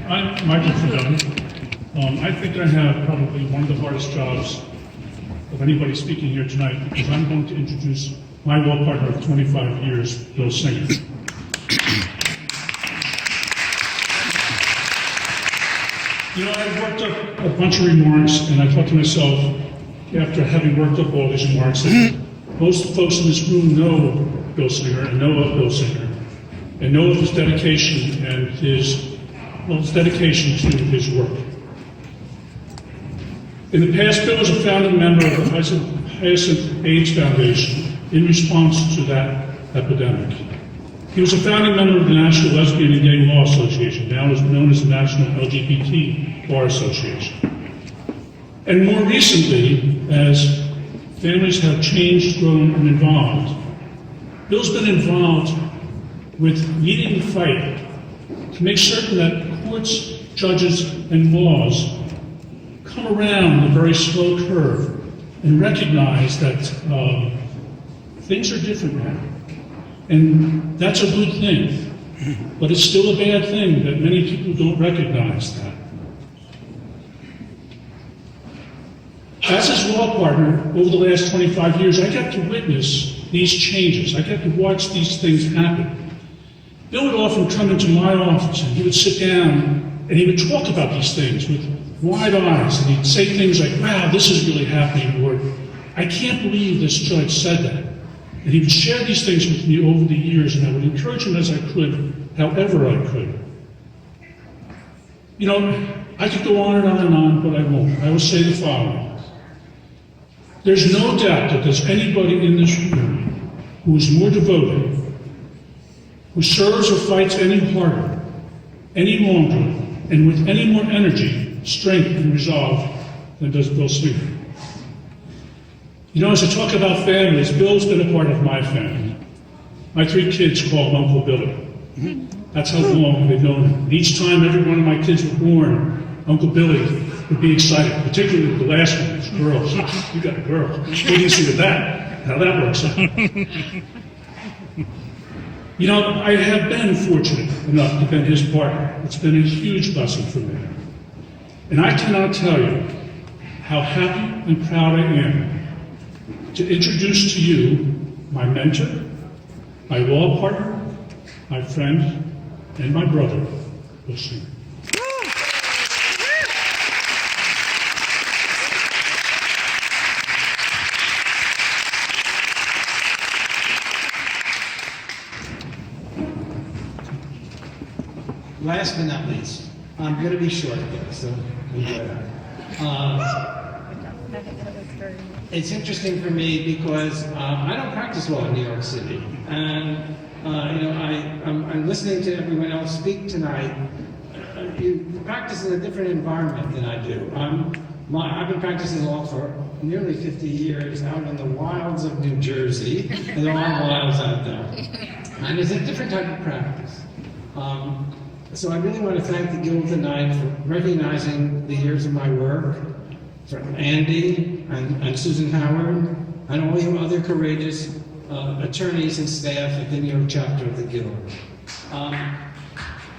I'm Michael Fidone. I think I have probably one of the hardest jobs of anybody speaking here tonight, because I'm going to introduce my law partner of 25 years, Bill Singer. You know, I've worked up a bunch of remarks, and I thought to myself, after having worked up all these remarks, that most folks in this room know Bill Singer and know of Bill Singer, and know of his dedication and his dedication to his work. In the past, Bill was a founding member of the Hyacinth AIDS Foundation in response to that epidemic. He was a founding member of the National Lesbian and Gay Law Association, now known as the National LGBT Bar Association. And more recently, as families have changed, grown, and evolved, Bill's been involved with leading the fight to make certain that courts, judges, and laws come around the very slow curve and recognize that things are different now. And that's a good thing, but it's still a bad thing that many people don't recognize that. As his law partner over the last 25 years, I got to witness these changes. I got to watch these things happen. Bill would often come into my office and he would sit down and he would talk about these things with wide eyes, and he'd say things like, wow, this is really happening, or I can't believe this judge said that. And he would share these things with me over the years, and I would encourage him as I could, however I could. You know, I could go on and on and on, but I won't. I will say the following. There's no doubt that there's anybody in this room who is more devoted, who serves or fights any harder, any longer, and with any more energy, strength, and resolve than does Bill Singer. You know, as I talk about families, Bill's been a part of my family. My 3 kids call him Uncle Billy. That's how long they've known him. And each time every one of my kids were born, Uncle Billy would be excited, particularly the last one, it's girls. You got a girl. What do you see with that? How that works out. You know, I have been fortunate enough to be his partner. It's been a huge blessing for me. And I cannot tell you how happy and proud I am to introduce to you my mentor, my law partner, my friend, and my brother, Bill Singer. Last but not least, I'm going to be short here, so it's interesting for me because I don't practice law in New York City, and you know, I'm listening to everyone else speak tonight. You practice in a different environment than I do. I've been practicing law for nearly 50 years out in the wilds of New Jersey, and there are wilds out there, and it's a different type of practice. So I really want to thank the Guild tonight for recognizing the years of my work, for Andy and Susan Howard, and all you other courageous attorneys and staff at the New York chapter of the Guild. And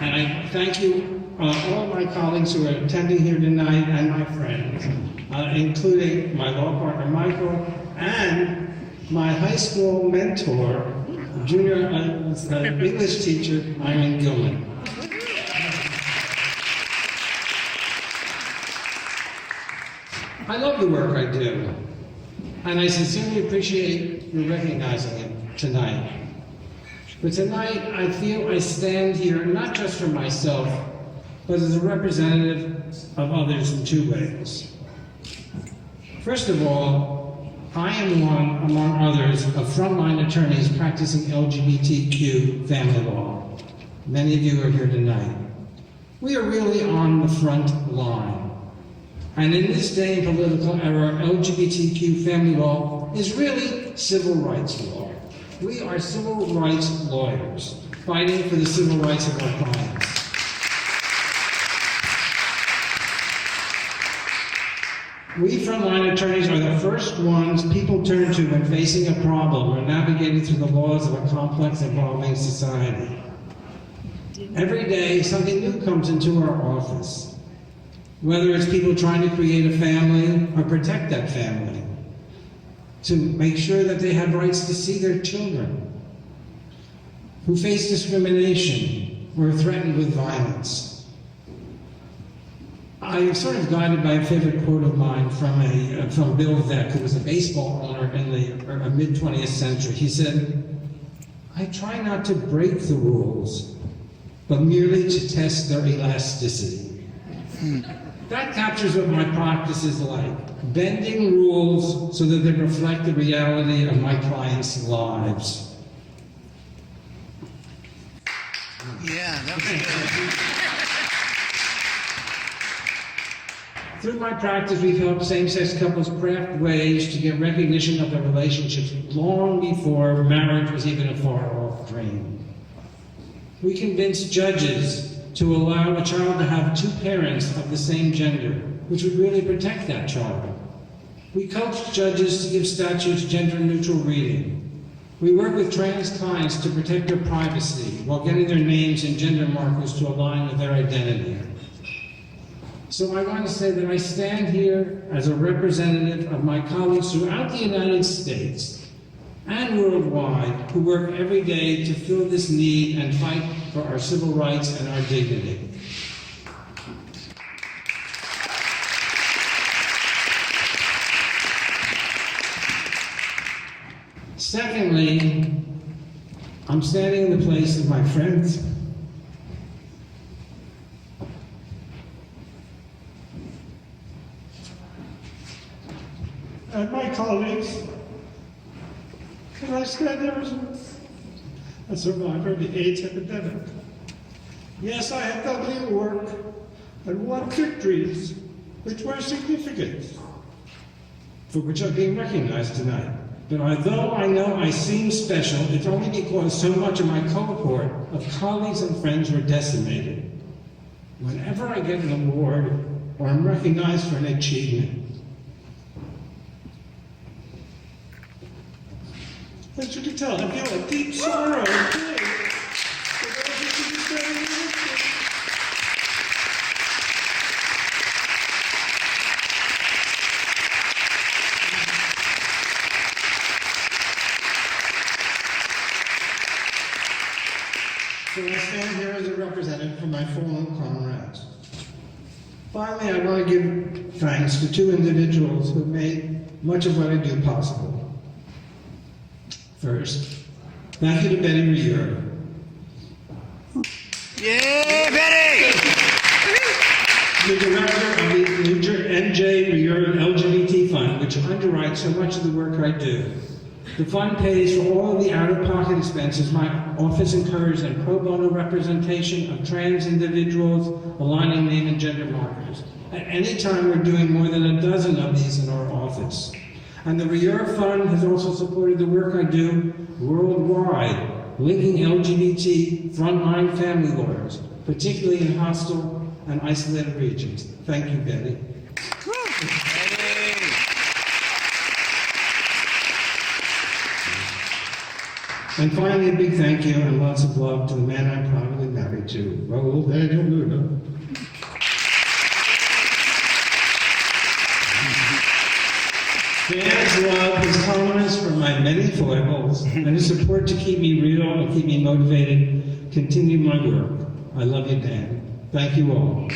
I thank you, all my colleagues who are attending here tonight, and my friends, including my law partner Michael, and my high school mentor, junior English teacher, Irene Gilman. I love the work I do, and I sincerely appreciate you recognizing it tonight. But tonight, I feel I stand here not just for myself, but as a representative of others in 2 ways. First of all, I am one, among others, of frontline attorneys practicing LGBTQ family law. Many of you are here tonight. We are really on the front line. And in this day and political era, LGBTQ family law is really civil rights law. We are civil rights lawyers, fighting for the civil rights of our clients. We frontline attorneys are the first ones people turn to when facing a problem or navigating through the laws of a complex, evolving society. Every day, something new comes into our office, whether it's people trying to create a family or protect that family, to make sure that they have rights to see their children, who face discrimination or are threatened with violence. I'm sort of guided by a favorite quote of mine from Bill Veeck, who was a baseball owner in the mid-20th century. He said, "I try not to break the rules, but merely to test their elasticity." That captures what my practice is like, bending rules so that they reflect the reality of my clients' lives. Yeah, that was good. Through my practice, we've helped same-sex couples craft ways to get recognition of their relationships long before marriage was even a far-off dream. We convinced judges to allow a child to have two parents of the same gender, which would really protect that child. We coached judges to give statutes gender-neutral reading. We work with trans clients to protect their privacy while getting their names and gender markers to align with their identity. So I want to say that I stand here as a representative of my colleagues throughout the United States and worldwide who work every day to fill this need and fight for our civil rights and our dignity. Secondly, I'm standing in the place of my friends and my colleagues, and I stand there as a survivor of the AIDS epidemic. Yes, I have done legal work and won victories which were significant, for which I'm being recognized tonight. But although I know I seem special, it's only because so much of my cohort of colleagues and friends were decimated. Whenever I get an award or I'm recognized for an achievement, as you can tell, I feel a deep sorrow and pain for those who should be very lifted. So I stand here as a representative for my fallen comrades. Finally, I want to give thanks to two individuals who made much of what I do possible. First, thank you to Betty Rieur. Yeah, Betty! The director of the NJ Rieur LGBT Fund, which underwrites so much of the work I do. The fund pays for all of the out-of-pocket expenses my office incurs in pro bono representation of trans individuals, aligning name and gender markers. At any time, we're doing more than a dozen of these in our office. And the Rieur Fund has also supported the work I do worldwide, linking LGBT frontline family lawyers, particularly in hostile and isolated regions. Thank you, Betty. And finally, a big thank you and lots of love to the man I'm proudly married to, Raul Daniel Luna. Fans love his tolerance for my many foibles and his support to keep me real and keep me motivated, continue my work. I love you, Dan. Thank you all.